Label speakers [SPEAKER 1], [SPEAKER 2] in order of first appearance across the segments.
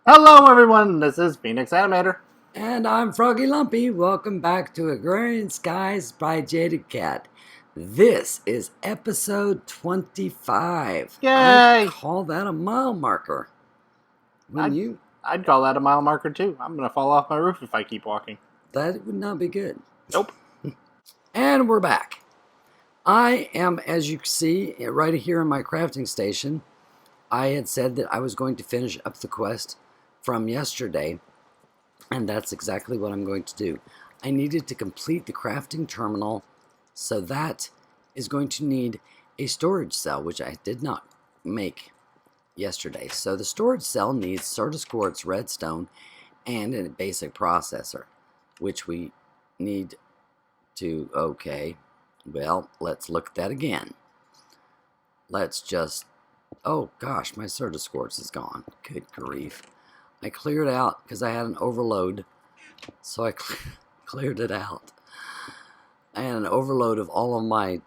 [SPEAKER 1] Hello everyone, this is Phenix Animator.
[SPEAKER 2] And I'm Froggy Lumpy. Welcome back to Agrarian Skies by Jaded Cat. This is episode 25. I'd
[SPEAKER 1] Yay!
[SPEAKER 2] call that a mile marker. Wouldn't
[SPEAKER 1] I'd,
[SPEAKER 2] you?
[SPEAKER 1] I'd call that a mile marker too. I'm gonna fall off my roof if I keep walking.
[SPEAKER 2] That would not be good.
[SPEAKER 1] Nope.
[SPEAKER 2] And we're back. I am, as you can see, right here in my crafting station. I had said that I was going to finish up the quest from yesterday, and that's exactly what I'm going to do. I needed to complete the crafting terminal, so that is going to need a storage cell, which I did not make yesterday. So the storage cell needs Certus quartz, redstone, and a basic processor, which we need to, okay, well, let's look at that again. Let's just, oh gosh, my Certus quartz is gone. Good grief. I cleared out because I had an overload, so I cleared it out. I had an overload of all of my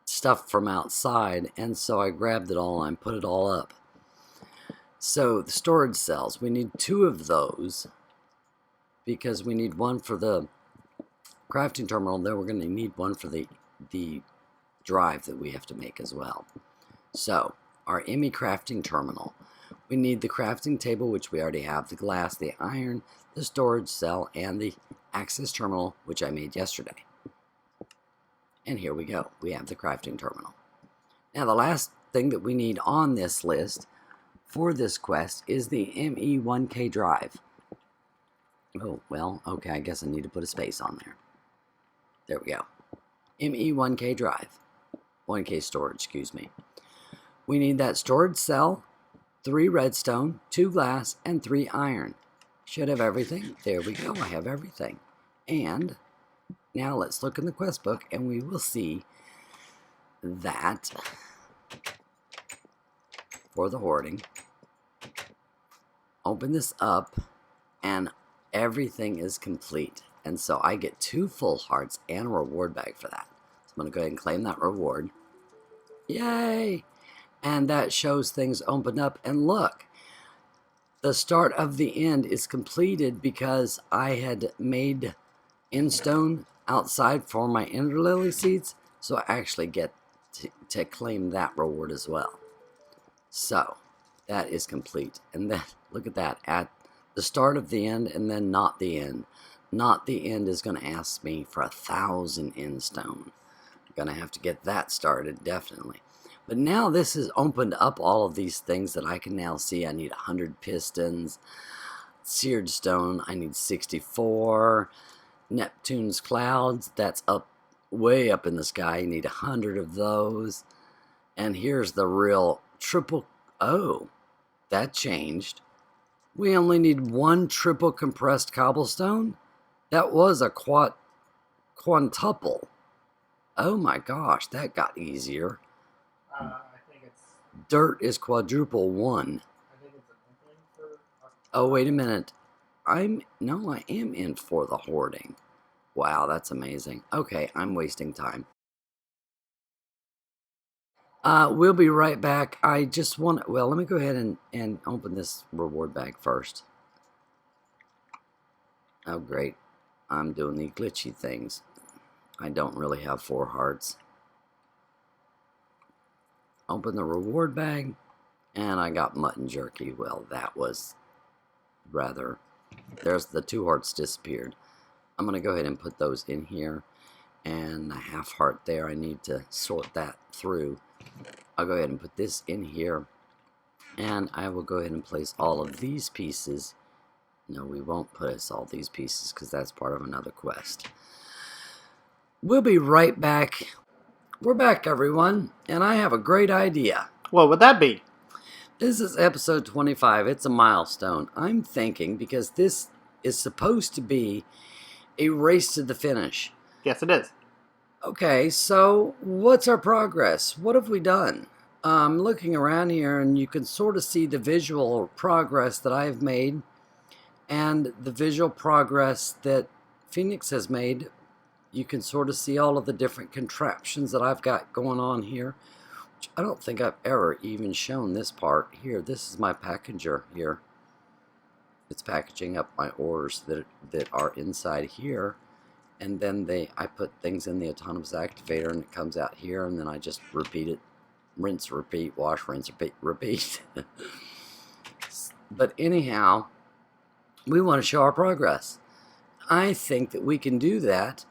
[SPEAKER 2] stuff from outside, and so I grabbed it all and put it all up. So the storage cells, we need 2 of those because we need one for the crafting terminal. Then we're going to need one for the drive that we have to make as well. So our ME crafting terminal, we need the crafting table, which we already have, the glass, the iron, the storage cell, and the access terminal, which I made yesterday. And here we go. We have the crafting terminal. Now the last thing that we need on this list for this quest is the ME1K drive. Oh, well, okay, I guess I need to put a space on there. There we go. ME1K drive. 1K storage, excuse me. We need that storage cell, 3 redstone, 2 glass, and 3 iron. Should have everything. There we go. I have everything. And now let's look in the quest book, and we will see that for the hoarding, open this up, and everything is complete. And so I get 2 full hearts and a reward bag for that. So I'm going to go ahead and claim that reward. Yay! And that shows things open up. And look, the start of the end is completed because I had made endstone outside for my ender lily seeds. So I actually get to claim that reward as well. So that is complete. And then look at that, at the start of the end and then not the end. Not the end is going to ask me for 1,000 endstone. I'm going to have to get that started, definitely. But now this has opened up all of these things that I can now see. I need 100 pistons, seared stone, I need 64, Neptune's clouds, that's up way up in the sky, you need 100 of those. And here's the real triple, oh, that changed. We only need 1 triple compressed cobblestone? That was a quintuple. Oh my gosh, that got easier.
[SPEAKER 1] I think it's.
[SPEAKER 2] Dirt is quadruple 1.
[SPEAKER 1] I think it's an opening for.
[SPEAKER 2] Oh, wait a minute. I am in for the hoarding. Wow, that's amazing. Okay, I'm wasting time. We'll be right back. I just want, well, let me go ahead and open this reward bag first. Oh, great. I'm doing the glitchy things. I don't really have 4 hearts. Open the reward bag, and I got mutton jerky. Well, that was rather, there's the 2 hearts disappeared. I'm going to go ahead and put those in here, and a half heart there. I need to sort that through. I'll go ahead and put this in here, and I will go ahead and place all of these pieces. No, we won't place all these pieces because that's part of another quest. We'll be right back. We're back, everyone, and I have a great idea.
[SPEAKER 1] What would that be?
[SPEAKER 2] This is episode 25. It's a milestone. I'm thinking because this is supposed to be a race to the finish.
[SPEAKER 1] Yes, it is.
[SPEAKER 2] Okay, so what's our progress? What have we done? I'm looking around here, and you can sort of see the visual progress that I've made and the visual progress that Phenix has made. You can sort of see all of the different contraptions that I've got going on here, which I don't think I've ever even shown this part. Here, this is my packager here. It's packaging up my ores that are inside here, and then I put things in the autonomous activator, and it comes out here, and then I just repeat it, rinse, repeat, wash, rinse, repeat, repeat. But anyhow, we want to show our progress. I think that we can do that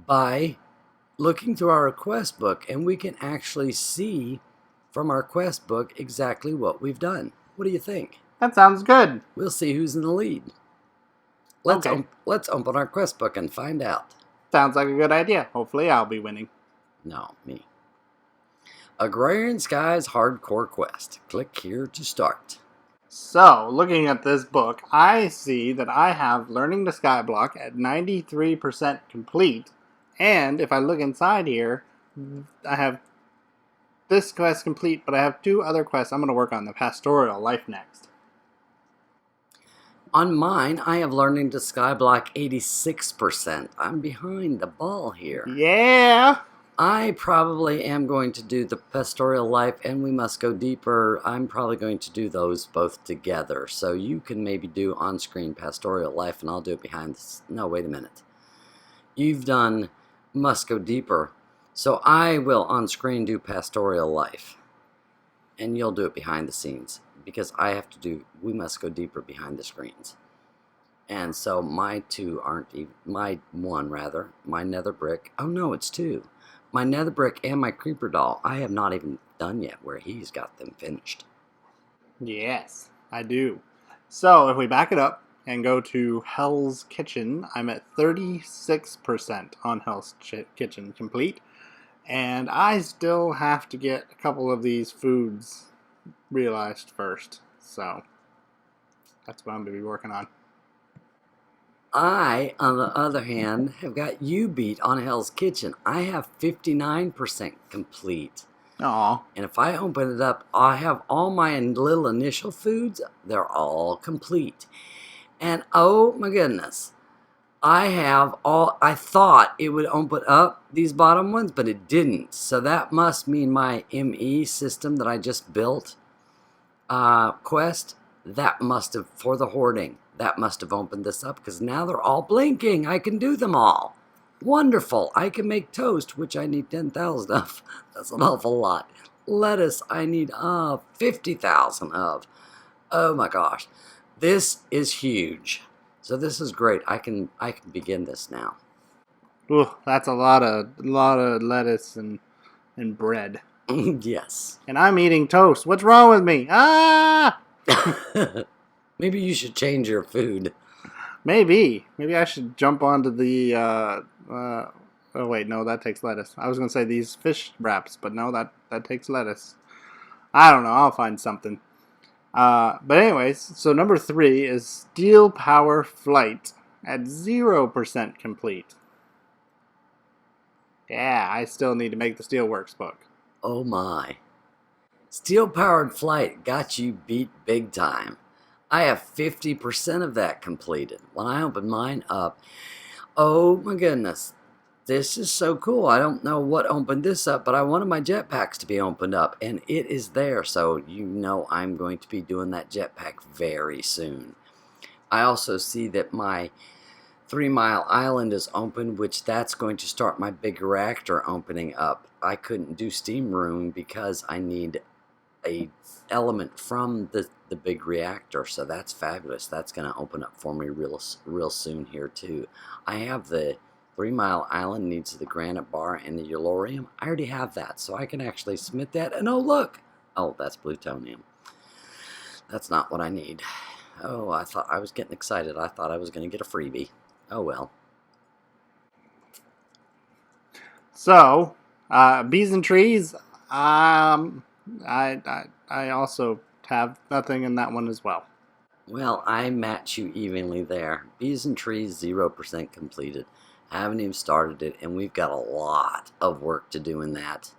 [SPEAKER 2] by looking through our quest book, and we can actually see from our quest book exactly what we've done. What do you think?
[SPEAKER 1] That sounds good.
[SPEAKER 2] We'll see who's in the lead.
[SPEAKER 1] Okay.
[SPEAKER 2] Let's open our quest book and find out.
[SPEAKER 1] Sounds like a good idea. Hopefully I'll be winning.
[SPEAKER 2] No, me. Agrarian Skies Hardcore Quest. Click here to start.
[SPEAKER 1] So, looking at this book, I see that I have Learning the Skyblock at 93% complete. And if I look inside here, I have this quest complete, but I have 2 other quests I'm going to work on, the Pastoral Life next.
[SPEAKER 2] On mine, I have Learning to Skyblock 86%. I'm behind the ball here.
[SPEAKER 1] Yeah!
[SPEAKER 2] I probably am going to do the Pastoral Life and We Must Go Deeper. I'm probably going to do those both together. So you can maybe do on-screen Pastoral Life and I'll do it behind the... No, wait a minute. You've done Must Go Deeper. So I will on-screen do Pastoral Life. And you'll do it behind the scenes. Because I have to do We Must Go Deeper behind the screens. And so my 2 aren't even... My 1, rather. My nether brick. Oh no, it's 2. My nether brick and my creeper doll, I have not even done yet where he's got them finished.
[SPEAKER 1] Yes, I do. So, if we back it up and go to Hell's Kitchen, I'm at 36% on Hell's Kitchen complete. And I still have to get a couple of these foods realized first. So, that's what I'm going to be working on.
[SPEAKER 2] I, on the other hand, have got you beat on Hell's Kitchen. I have 59% complete.
[SPEAKER 1] Aw.
[SPEAKER 2] And if I open it up, I have all my little initial foods. They're all complete. And oh my goodness, I have all... I thought it would open up these bottom ones, but it didn't. So that must mean my ME system that I just built, quest, that must have, for the hoarding, that must have opened this up, because now they're all blinking. I can do them all. Wonderful. I can make toast, which I need 10,000 of. That's an awful lot. Lettuce, I need 50,000 of. Oh my gosh. This is huge. So this is great. I can begin this now.
[SPEAKER 1] Ooh, that's a lot of lettuce and bread.
[SPEAKER 2] Yes.
[SPEAKER 1] And I'm eating toast. What's wrong with me? Ah!
[SPEAKER 2] Maybe you should change your food.
[SPEAKER 1] Maybe I should jump onto the oh wait, no, that takes lettuce. I was gonna say these fish wraps, but no, that takes lettuce. I don't know, I'll find something. But anyways, so number 3 is Steel Power Flight at 0% complete. Yeah, I still need to make the Steelworks book.
[SPEAKER 2] Oh my. Steel Powered Flight got you beat big time. I have 50% of that completed. When I open mine up, oh my goodness, this is so cool. I don't know what opened this up, but I wanted my jetpacks to be opened up, and it is there, so you know I'm going to be doing that jetpack very soon. I also see that my 3 Mile Island is open, which that's going to start my big reactor opening up. I couldn't do steam room because I need a element from the big reactor, so that's fabulous. That's going to open up for me real soon here too. I have the 3 Mile Island needs the granite bar and the Eulorium. I already have that, so I can actually submit that. And oh look, oh that's plutonium. That's not what I need. Oh, I thought I was getting excited. I thought I was going to get a freebie. Oh well.
[SPEAKER 1] So, bees and trees. I also have nothing in that one as well.
[SPEAKER 2] Well, I match you evenly there. Bees and trees, 0% completed. Haven't even started it, and we've got a lot of work to do in that.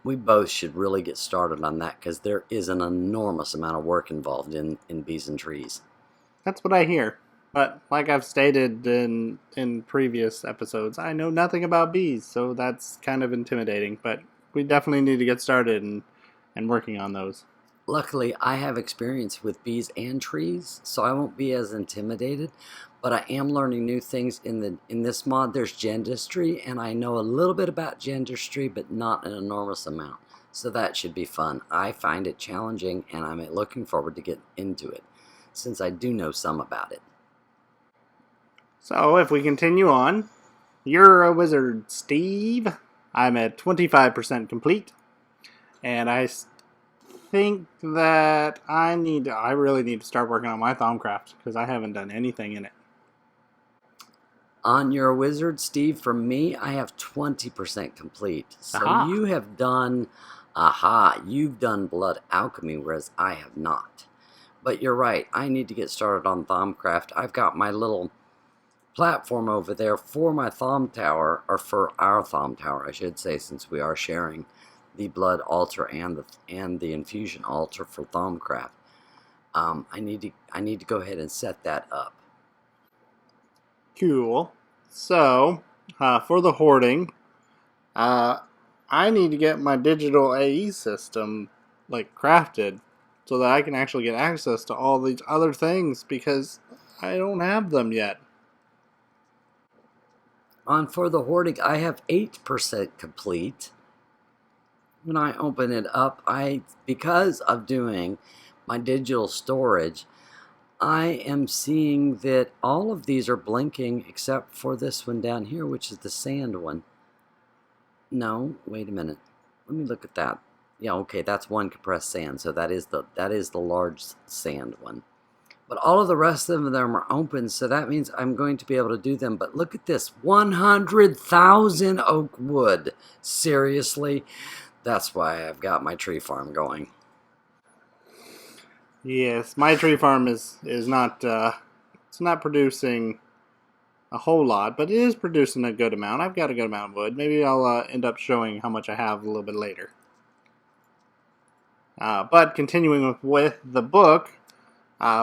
[SPEAKER 2] We both should really get started on that because there is an enormous amount of work involved in bees and trees.
[SPEAKER 1] That's what I hear. But like I've stated in previous episodes, I know nothing about bees, so that's kind of intimidating. But we definitely need to get started and working on those.
[SPEAKER 2] Luckily, I have experience with bees and trees, so I won't be as intimidated. But I am learning new things in this mod. There's gendistry, and I know a little bit about gendistry, but not an enormous amount. So that should be fun. I find it challenging, and I'm looking forward to get into it, since I do know some about it.
[SPEAKER 1] So if we continue on, you're a wizard, Steve. I'm at 25% complete, and I think that I really need to start working on my Thaumcraft because I haven't done anything in it.
[SPEAKER 2] On your wizard, Steve, from me, I have 20% complete. So
[SPEAKER 1] Aha.
[SPEAKER 2] you have done, you've done blood alchemy, whereas I have not. But you're right, I need to get started on Thaumcraft. I've got my little platform over there for my Thaum Tower, or for our Thaum Tower, I should say, since we are sharing the blood altar and the infusion altar for Thaumcraft. I need to go ahead and set that up.
[SPEAKER 1] Cool. So, for the hoarding, I need to get my digital AE system crafted so that I can actually get access to all these other things because I don't have them yet.
[SPEAKER 2] On for the hoarding, I have 8% complete. When I open it up, because of doing my digital storage, I am seeing that all of these are blinking except for this one down here, which is the sand one. No, wait a minute. Let me look at that. Yeah, okay, that's one compressed sand, so that is the large sand one. But all of the rest of them are open, so that means I'm going to be able to do them. But look at this, 100,000 oak wood. Seriously? That's why I've got my tree farm going.
[SPEAKER 1] Yes, my tree farm is not it's not producing a whole lot, but it is producing a good amount. I've got a good amount of wood. Maybe I'll end up showing how much I have a little bit later. But continuing with the book,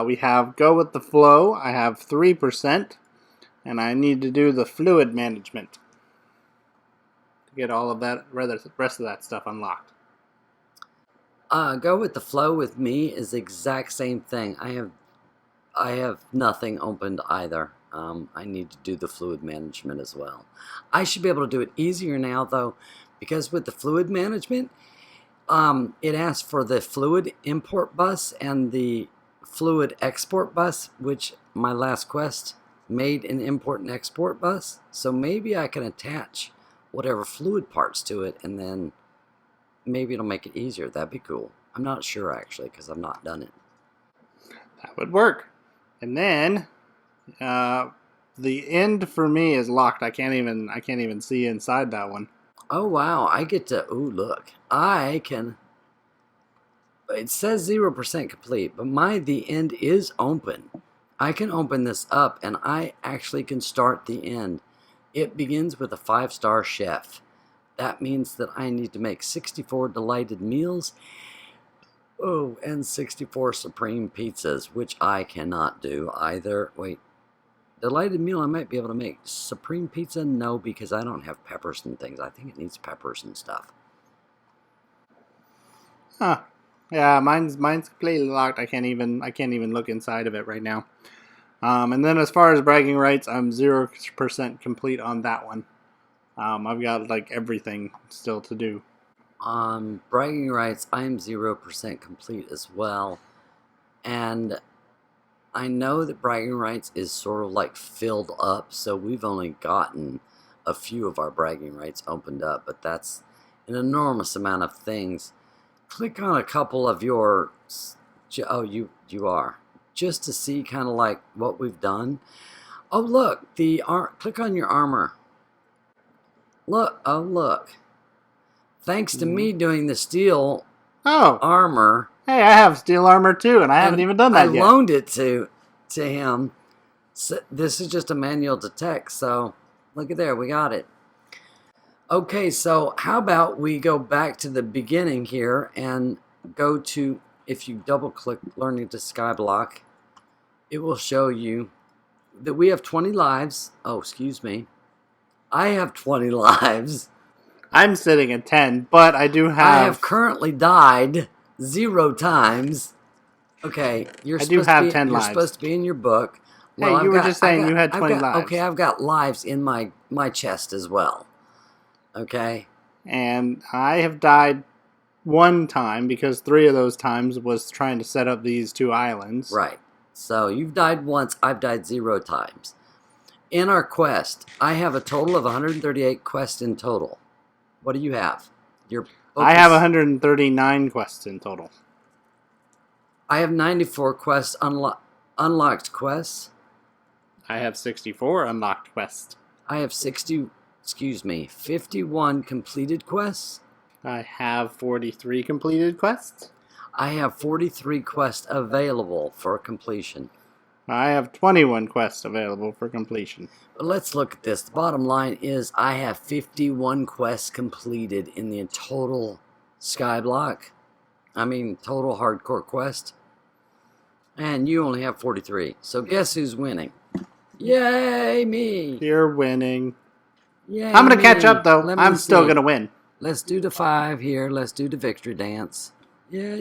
[SPEAKER 1] we have Go with the Flow. I have 3%, and I need to do the fluid management to get all of that rest of that stuff unlocked.
[SPEAKER 2] Go with the flow with me is the exact same thing. I have nothing opened either. I need to do the fluid management as well. I should be able to do it easier now though, because with the fluid management, it asks for the fluid import bus and the fluid export bus, which my last quest made an import and export bus. So maybe I can attach whatever fluid parts to it, and then maybe it'll make it easier. That'd be cool. I'm not sure actually, because I've not done it.
[SPEAKER 1] That would work. And then the end for me is locked. I can't even see inside that one.
[SPEAKER 2] Oh wow, I get to, ooh look, I can, it says 0% complete, but the end is open. I can open this up and I actually can start the end. It begins with a 5-star chef. That means that I need to make 64 delighted meals. Oh, and 64 supreme pizzas, which I cannot do either. Wait, delighted meal I might be able to make. Supreme pizza, no, because I don't have peppers and things. I think it needs peppers and stuff.
[SPEAKER 1] Huh. Yeah, mine's completely locked. I can't even look inside of it right now. And then as far as bragging rights, I'm 0% complete on that one. I've got everything still to do.
[SPEAKER 2] On bragging rights, I'm 0% complete as well. And I know that bragging rights is sort of filled up, so we've only gotten a few of our bragging rights opened up, but that's an enormous amount of things. Click on a couple of your, oh, you are, just to see kind of what we've done. Oh look, click on your armor. Look, oh look. Thanks to me doing the steel armor.
[SPEAKER 1] Hey, I have steel armor too, and I haven't even done that yet.
[SPEAKER 2] I loaned it to him. So this is just a manual to text, so look at there, we got it. Okay, so how about we go back to the beginning here and go to, if you double click Learning to Skyblock, it will show you that we have 20 lives. Oh, excuse me. I have 20 lives.
[SPEAKER 1] I'm sitting at 10, but I do have...
[SPEAKER 2] I have currently died 0 times. Okay,
[SPEAKER 1] I do have 10
[SPEAKER 2] you're
[SPEAKER 1] lives.
[SPEAKER 2] supposed to be in your book. Well,
[SPEAKER 1] Hey, you were just saying you had 20 lives.
[SPEAKER 2] Okay, I've got lives in my chest as well. Okay.
[SPEAKER 1] And I have died 1 time because 3 of those times was trying to set up these 2 islands.
[SPEAKER 2] Right. So you've died once. I've died 0 times. In our quest, I have a total of 138 quests in total. What do you have?
[SPEAKER 1] I have 139 quests in total.
[SPEAKER 2] I have 94 quests unlocked quests.
[SPEAKER 1] I have 64 unlocked quests.
[SPEAKER 2] I have 51 completed quests.
[SPEAKER 1] I have 43 completed quests.
[SPEAKER 2] I have 43 quests available for completion.
[SPEAKER 1] I have 21 quests available for completion.
[SPEAKER 2] But let's look at this. The bottom line is I have 51 quests completed in the total Skyblock. Total hardcore quest. And you only have 43. So guess who's winning? Yay, me!
[SPEAKER 1] You're winning.
[SPEAKER 2] Yay,
[SPEAKER 1] I'm going to catch up, though. I'm still going to win.
[SPEAKER 2] Let's do the 5 here. Let's do the victory dance. Yeah.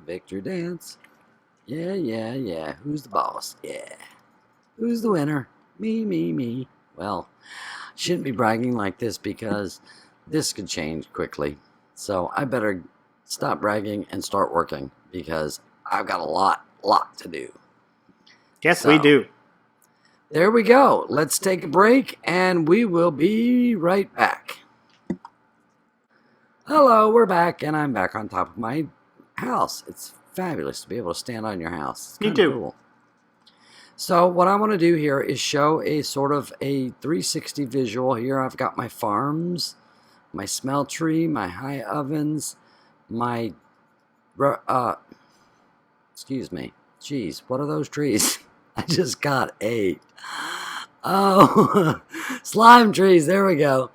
[SPEAKER 2] Victory dance. Yeah. Who's the boss? Yeah. Who's the winner? Me. Well, shouldn't be bragging like this because this could change quickly. So I better stop bragging and start working because I've got a lot to do.
[SPEAKER 1] Yes, we do.
[SPEAKER 2] There we go. Let's take a break and we will be right back. Hello, we're back, and I'm back on top of my house. It's fabulous to be able to stand on your house. It's
[SPEAKER 1] Me too.
[SPEAKER 2] Cool. So what I want to do here is show a sort of a 360 visual. Here I've got my farms, my smeltery, my high ovens, my excuse me. Jeez, what are those trees? I just got 8. Oh, slime trees. There we go.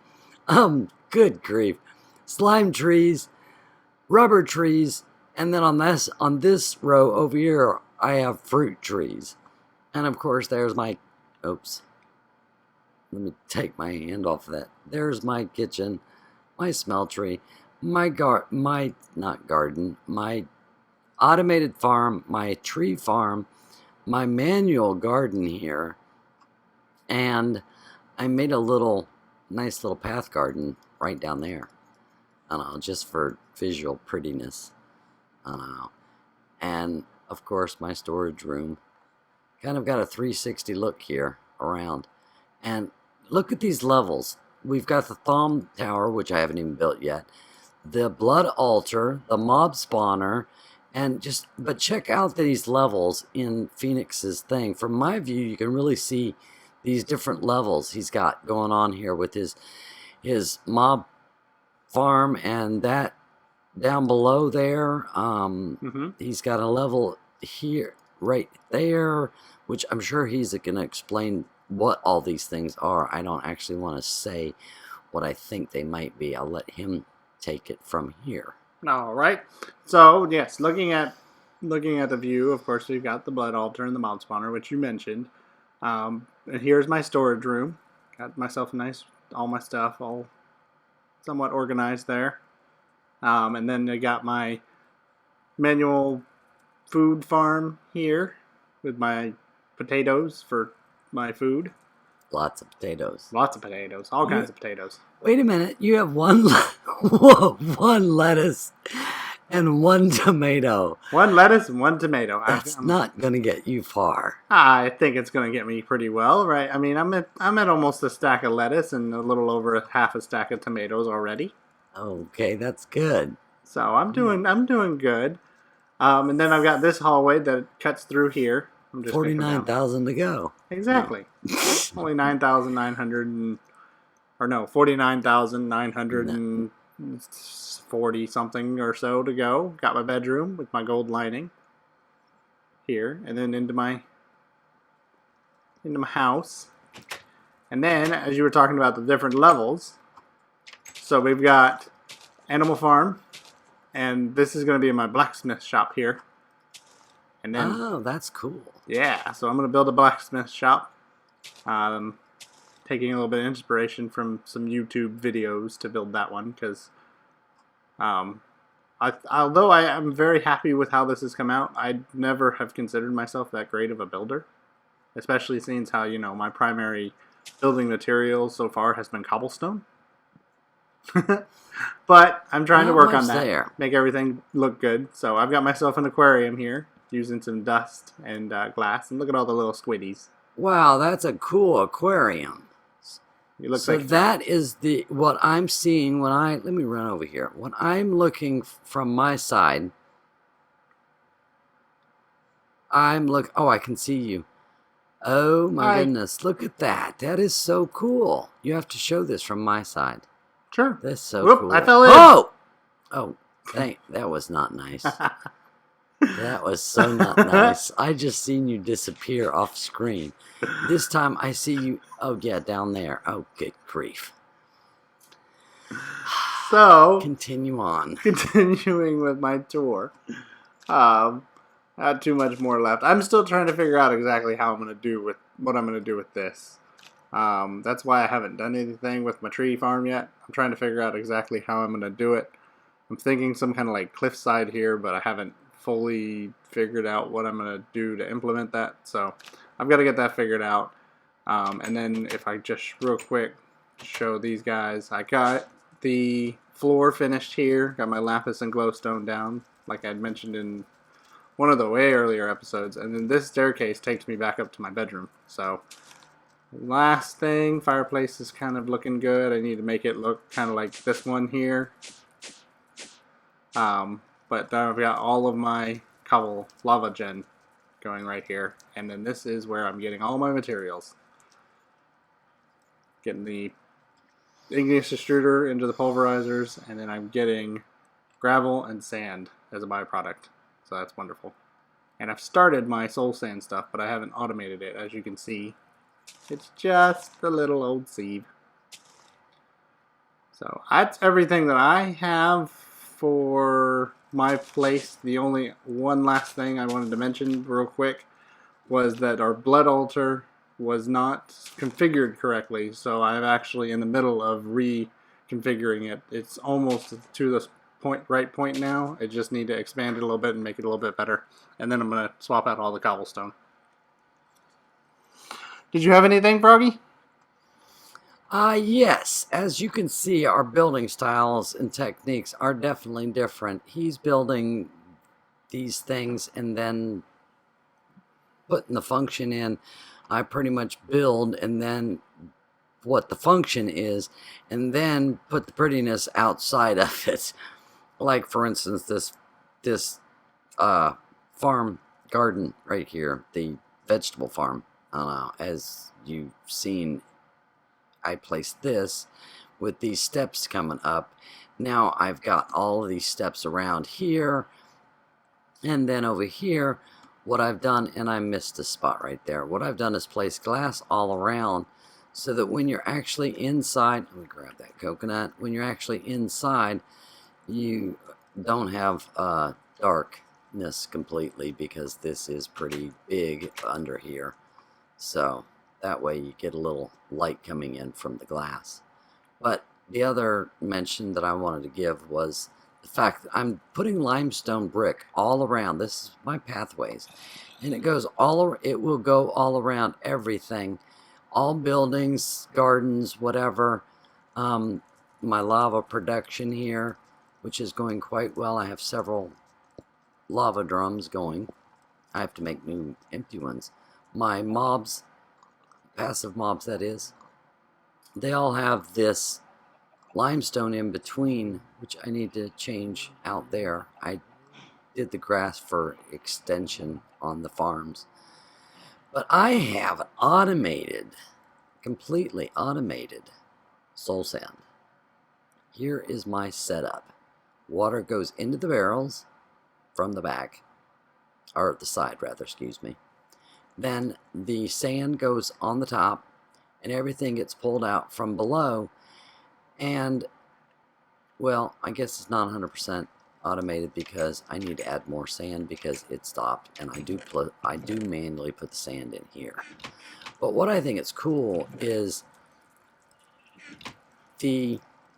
[SPEAKER 2] Good grief. Slime trees, rubber trees, and then on this row over here, I have fruit trees. And of course, there's my, oops, let me take my hand off of that. There's my kitchen, my smeltery, my automated farm, my tree farm, my manual garden here, and I made a nice little path garden right down there. I don't know, just for visual prettiness. I don't know. And of course, my storage room. Kind of got a 360 look here around. And look at these levels. We've got the Thumb Tower, which I haven't even built yet. The Blood Altar, the Mob Spawner, but check out these levels in Phenix's thing. From my view, you can really see these different levels he's got going on here with his mob farm, and that down below there, he's got a level here, right there, which I'm sure he's going to explain what all these things are. I don't actually want to say what I think they might be. I'll let him take it from here.
[SPEAKER 1] All right. So yes, looking at the view, of course, we've got the Blood Altar and the Mob Spawner, which you mentioned. And here's my storage room. Got myself all my stuff all somewhat organized there. And then I got my manual food farm here with my potatoes for my food.
[SPEAKER 2] Lots of potatoes.
[SPEAKER 1] Lots of potatoes. All kinds of potatoes.
[SPEAKER 2] Wait a minute. You have one lettuce and 1 tomato.
[SPEAKER 1] 1 lettuce and 1 tomato.
[SPEAKER 2] That's not going to get you far.
[SPEAKER 1] I think it's going to get me pretty well, right? I mean, I'm at almost a stack of lettuce and a little over half a stack of tomatoes already.
[SPEAKER 2] Okay, that's good.
[SPEAKER 1] So I'm doing good. And then I've got this hallway that cuts through here.
[SPEAKER 2] 49,000 to go.
[SPEAKER 1] Exactly. Only 49,940 something or so to go. Got my bedroom with my gold lining here, and then into my house. And then, as you were talking about the different levels, so we've got Animal Farm, and this is going to be in my blacksmith shop here. And then,
[SPEAKER 2] oh, that's cool.
[SPEAKER 1] Yeah, so I'm going to build a blacksmith shop. Taking a little bit of inspiration from some YouTube videos to build that one, because Although I am very happy with how this has come out, I'd never have considered myself that great of a builder. Especially since how, my primary building material so far has been cobblestone. But I'm trying to
[SPEAKER 2] Not
[SPEAKER 1] work on
[SPEAKER 2] much
[SPEAKER 1] that,
[SPEAKER 2] there.
[SPEAKER 1] make everything look good. So I've got myself an aquarium here, using some dust and glass. And look at all the little squiddies.
[SPEAKER 2] Wow, that's a cool aquarium.
[SPEAKER 1] It looks
[SPEAKER 2] So
[SPEAKER 1] like
[SPEAKER 2] that is what I'm seeing when let me run over here. When I'm looking from my side, oh, I can see you. Oh my
[SPEAKER 1] hi.
[SPEAKER 2] goodness, look at that. That is so cool. You have to show this from my side.
[SPEAKER 1] Sure.
[SPEAKER 2] That's so
[SPEAKER 1] Whoop!
[SPEAKER 2] cool.
[SPEAKER 1] I fell in.
[SPEAKER 2] Oh! Oh, that was not nice. That was so not nice. I just seen you disappear off screen. This time I see you. Oh, yeah, down there. Oh, good grief.
[SPEAKER 1] So,
[SPEAKER 2] Continue on.
[SPEAKER 1] continuing with my tour. Not too much more left. I'm still trying to figure out exactly how I'm going to do with what I'm going to do with this. That's why I haven't done anything with my tree farm yet. I'm trying to figure out exactly how I'm going to do it. I'm thinking some kind of like cliffside here, but I haven't fully figured out what I'm going to do to implement that. So I've got to get that figured out. And then if I just real quick show these guys, I got the floor finished here. Got my lapis and glowstone down, like I had mentioned in one of the way earlier episodes. And then this staircase takes me back up to my bedroom. So last thing, fireplace is kind of looking good. I need to make it look kind of like this one here. But then I've got all of my cobble lava gen going right here. And then this is where I'm getting all my materials. Getting the igneous extruder into the pulverizers, and then I'm getting gravel and sand as a byproduct. So that's wonderful. And I've started my soul sand stuff, but I haven't automated it. As you can see, it's just a little old sieve. So that's everything that I have for my place. The only one last thing I wanted to mention real quick was that our blood altar was not configured correctly, so I'm actually in the middle of reconfiguring it. It's almost to the right point now. I just need to expand it a little bit and make it a little bit better, and then I'm going to swap out all the cobblestone. Did you have anything, Froggy?
[SPEAKER 2] Yes, as you can see, our building styles and techniques are definitely different. He's building these things and then putting the function in. I pretty much build and then what the function is and then put the prettiness outside of it. Like, for instance, this farm garden right here, the vegetable farm. As you've seen, I placed this with these steps coming up. Now I've got all of these steps around here, and then over here what I've done, and I missed a spot right there, what I've done is place glass all around so that when you're actually inside, let me grab that coconut, when you're actually inside you don't have darkness completely, because this is pretty big under here, so that way you get a little light coming in from the glass. But the other mention that I wanted to give was the fact that I'm putting limestone brick all around. This is my pathways, and it will go all around everything, all buildings, gardens, whatever. My lava production here, which is going quite well. I have several lava drums going. I have to make new empty ones. My mobs, passive mobs that is, they all have this limestone in between, which I need to change out there. I did the grass for extension on the farms. But I have automated, completely automated soul sand. Here is my setup. Water goes into the barrels from the back, or the side rather, excuse me. Then the sand goes on the top, and everything gets pulled out from below. And, well, I guess it's not 100% automated because I need to add more sand because it stopped, and I do manually put the sand in here. But what I think is cool is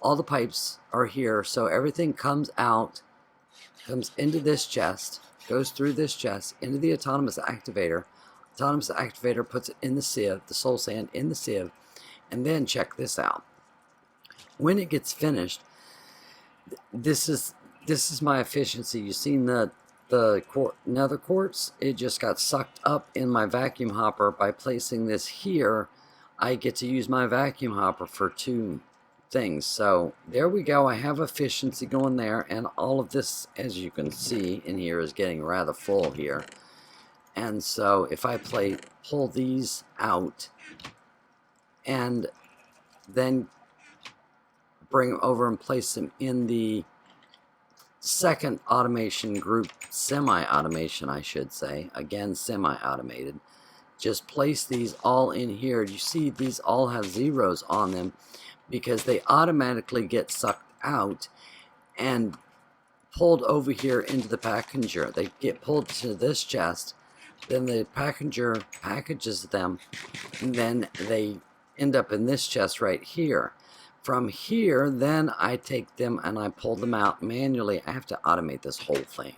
[SPEAKER 2] all the pipes are here, so everything comes out comes into this chest, goes through this chest, into the autonomous activator. Autonomous activator puts it in the sieve, the soul sand in the sieve, and then check this out. When it gets finished, this is my efficiency. You've seen the nether quartz. It just got sucked up in my vacuum hopper. By placing this here, I get to use my vacuum hopper for 2 things. So there we go. I have efficiency going there, and all of this, as you can see in here, is getting rather full here. And so if I pull these out and then bring them over and place them in the second automation group, semi-automation I should say, again semi-automated, just place these all in here. You see these all have zeros on them because they automatically get sucked out and pulled over here into the packager. They get pulled to this chest, then the packager packages them, and then they end up in this chest right here. From here, then I take them and I pull them out manually. I have to automate this whole thing.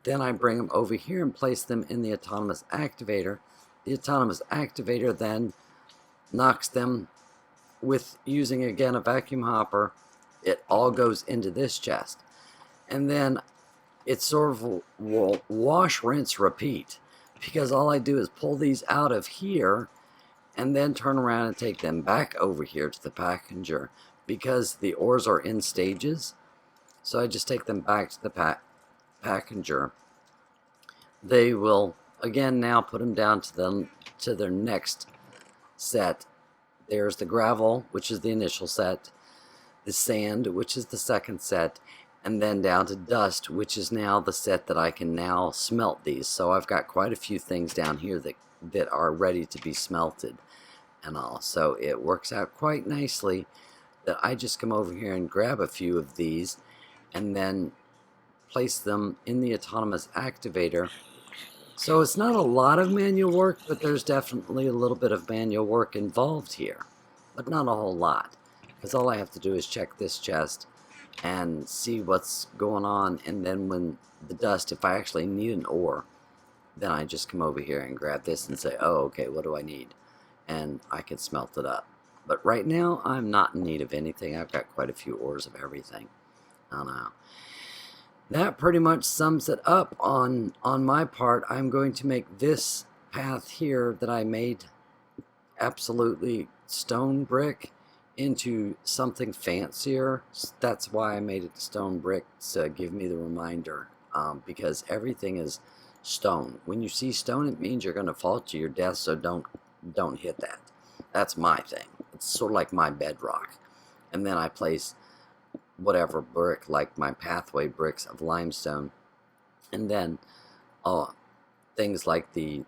[SPEAKER 2] Then I bring them over here and place them in the autonomous activator. The autonomous activator then knocks them with using again a vacuum hopper. It all goes into this chest. And then it sort of will wash, rinse, repeat. Because all I do is pull these out of here and then turn around and take them back over here to the packager. Because the ores are in stages, so I just take them back to the packager. They will again now put them down to their next set. There's the gravel, which is the initial set, the sand, which is the second set, and then down to dust, which is now the set that I can now smelt these. So I've got quite a few things down here that are ready to be smelted and all. So it works out quite nicely that I just come over here and grab a few of these and then place them in the autonomous activator. So it's not a lot of manual work, but there's definitely a little bit of manual work involved here, but not a whole lot, because all I have to do is check this chest and see what's going on, and then when the dust, if I actually need an ore, then I just come over here and grab this and say, oh, okay, what do I need? And I can smelt it up. But right now, I'm not in need of anything. I've got quite a few ores of everything. I don't know. That pretty much sums it up on my part. I'm going to make this path here that I made absolutely stone brick into something fancier. That's why I made it stone brick, to give me the reminder, because everything is stone. When you see stone, it means you're going to fall to your death, so don't hit that. That's my thing. It's sort of like my bedrock. And then I place whatever brick, like my pathway bricks of limestone, and then things like the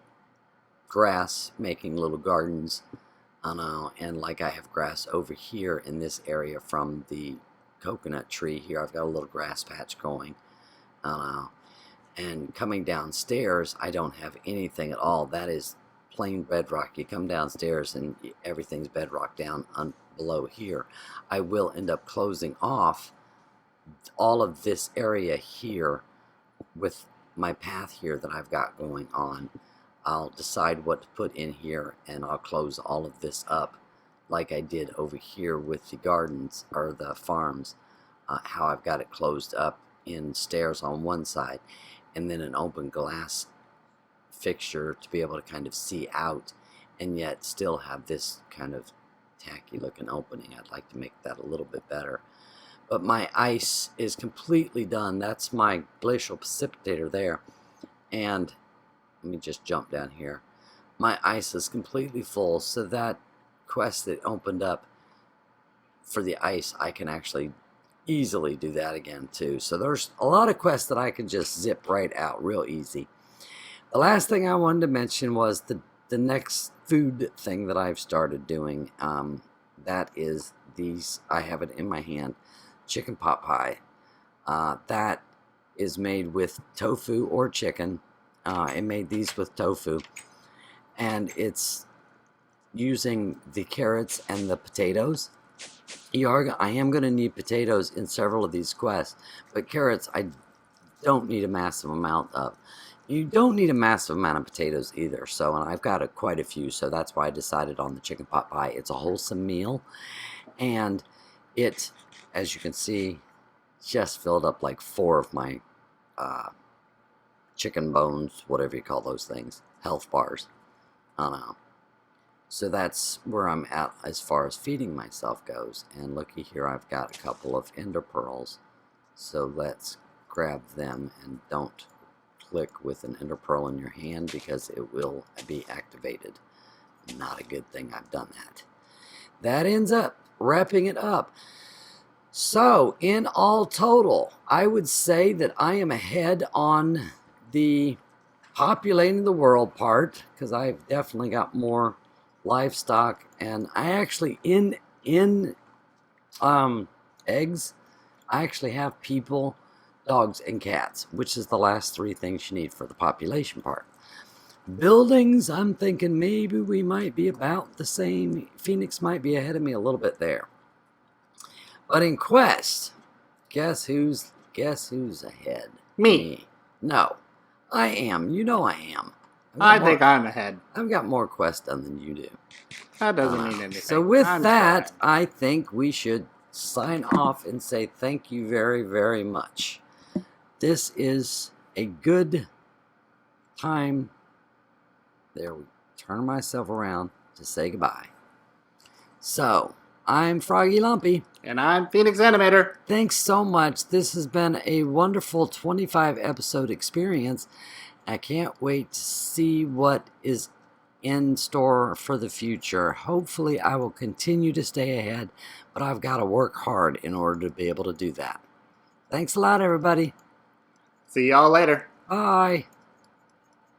[SPEAKER 2] grass, making little gardens, and like I have grass over here in this area from the coconut tree here. I've got a little grass patch going, and coming downstairs, I don't have anything at all. That is plain bedrock. You come downstairs and everything's bedrock down below here. I will end up closing off all of this area here with my path here that I've got going on. I'll decide what to put in here, and I'll close all of this up like I did over here with the gardens or the farms, how I've got it closed up in stairs on one side and then an open glass fixture to be able to kind of see out and yet still have this kind of tacky looking opening. I'd like to make that a little bit better. But my ice is completely done. That's my glacial precipitator there. And let me just jump down here. My ice is completely full, so that quest that opened up for the ice, I can actually easily do that again too. So there's a lot of quests that I can just zip right out real easy. The last thing I wanted to mention was the next food thing that I've started doing. That is these, I have it in my hand, chicken pot pie. That is made with tofu or chicken. I made these with tofu, and it's using the carrots and the potatoes, I am going to need potatoes in several of these quests, but carrots I don't need a massive amount of. You don't need a massive amount of potatoes either, so, and I've got quite a few, so that's why I decided on the chicken pot pie. It's a wholesome meal, and it, as you can see, just filled up like 4 of my chicken bones, whatever you call those things, health bars. I don't know. So that's where I'm at as far as feeding myself goes. And looky here, I've got a couple of ender pearls. So let's grab them, and don't click with an ender pearl in your hand because it will be activated. Not a good thing I've done that. That ends up wrapping it up. So in all total, I would say that I am ahead on the populating the world part, because I've definitely got more livestock, and I actually in eggs, I actually have people, dogs, and cats, which is the last 3 things you need for the population part. Buildings, I'm thinking maybe we might be about the same. Phenix might be ahead of me a little bit there. But in quest, guess who's ahead?
[SPEAKER 1] Me.
[SPEAKER 2] No, I am. You know I am.
[SPEAKER 1] I think I'm ahead.
[SPEAKER 2] I've got more quests done than you do.
[SPEAKER 1] That doesn't mean anything.
[SPEAKER 2] So with that, I think we should sign off and say thank you very, very much. This is a good time. There, we turn myself around to say goodbye. So, I'm Froggy Lumpy.
[SPEAKER 1] And I'm Phenix Animator.
[SPEAKER 2] Thanks so much. This has been a wonderful 25 episode experience. I can't wait to see what is in store for the future. Hopefully I will continue to stay ahead, but I've got to work hard in order to be able to do that. Thanks a lot, everybody.
[SPEAKER 1] See y'all later.
[SPEAKER 2] Bye.